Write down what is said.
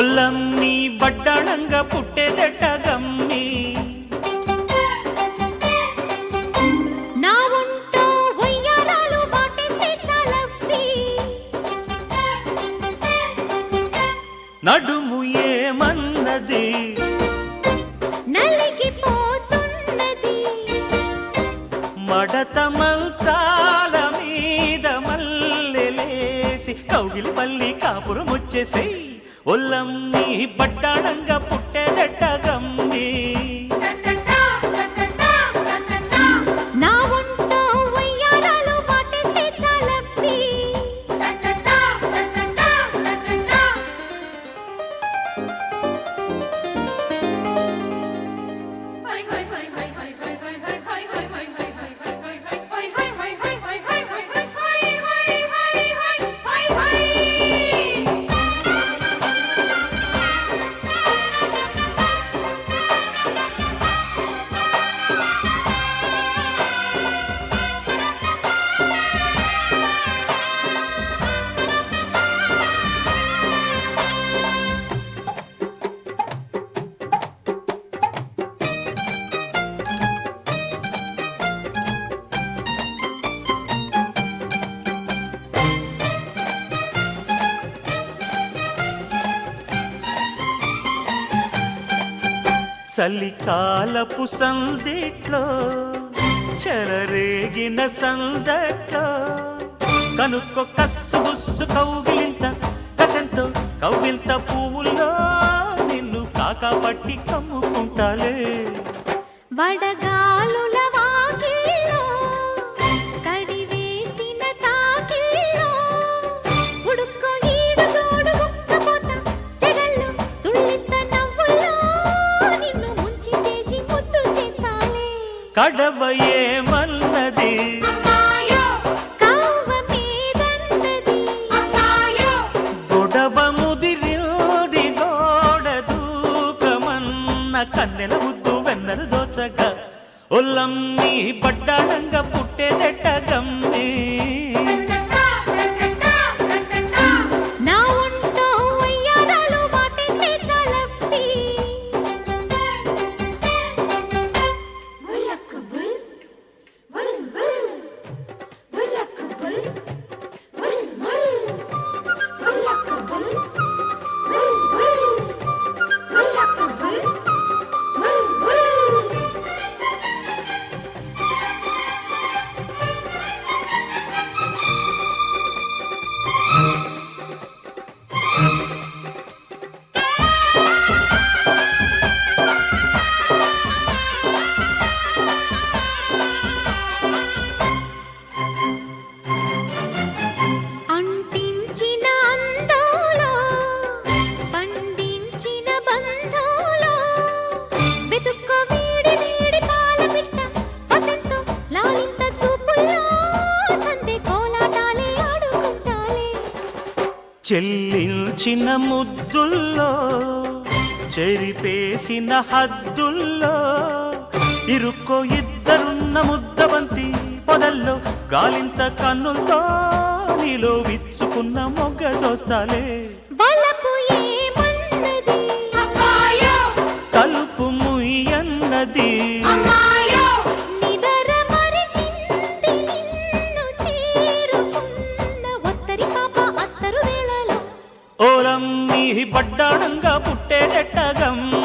ఒల్లమ్మి బడ్డాణంగా పుట్టేదెట్ట గమ్మి నా ఒంటో వయ్యారాలు వాటేస్తే చాలవ్వి నడుము ఏమన్నది నలిగిపోతున్నది మడత మంచాల మీద మల్లెలేసి కౌగిలి పల్లి కాపురం వచ్చేసేయ్ ఒల్లమ్మి బడ్డాణంగా పుట్టేదెట్ట గమ్మి నా ఒంటో వయ్యారాలు వాటేస్తే చాలవ్వి చలికాలపు సందిట్లో చెలరేగిన సందట్లో కనుక్కో కస్సు బుస్సు కౌగిలింత కసంతో కవ్వింత పువ్వుల్లో నిన్ను కాకాపట్టి కమ్ముకుంటాలే వడగాలుల వాకిల్లో కడివేసిన తాకిల్లో ఉడుక్కో ఈడు తోడు ఉక్కపోత సెగల్లో తుళ్ళింత నవ్వుల్లో నిన్ను ముంచి చేసి ముద్దు చేస్తాలే కడవ ఏమన్నది కవ్వ మీదన్నది గొడవ ముదిరింది గోడ దూకమన్న కన్నెల ముద్దు వెన్నెలు దోచగా ఒల్లమ్మి బడ్డాణంగా పుట్టేదెట్ట గమ్మి నా ఒంటో వయ్యారాలు వాటేస్తే చాలవ్వి అంటించిన అందాలో పండించిన బంధాలో వెతుక్కో వీడి వీడి పాల పిట్ట వసంతో లాలింత చూపుల్లో సందే కోలాటాలే ఆడుకుంటాలే చెల్లించిన ముద్దుల్లో చెరిపేసిన హద్దుల్లో ఇరుక్కో ఇద్దరున్న ముద్దబంతి పొదల్లో గాలింత కన్నులతో నీలో విచ్చుకున్న మొగ్గ దోస్తాలే వలపు ఏమన్నది తలుపు ముయ్యన్నది నిదర మరిచింది నిన్ను చేరుకున్న ఒత్తరి పాప అత్తరు వేళలో ఓలమ్మి బడ్డాణంగా పుట్టేదెట్ట గమ్మి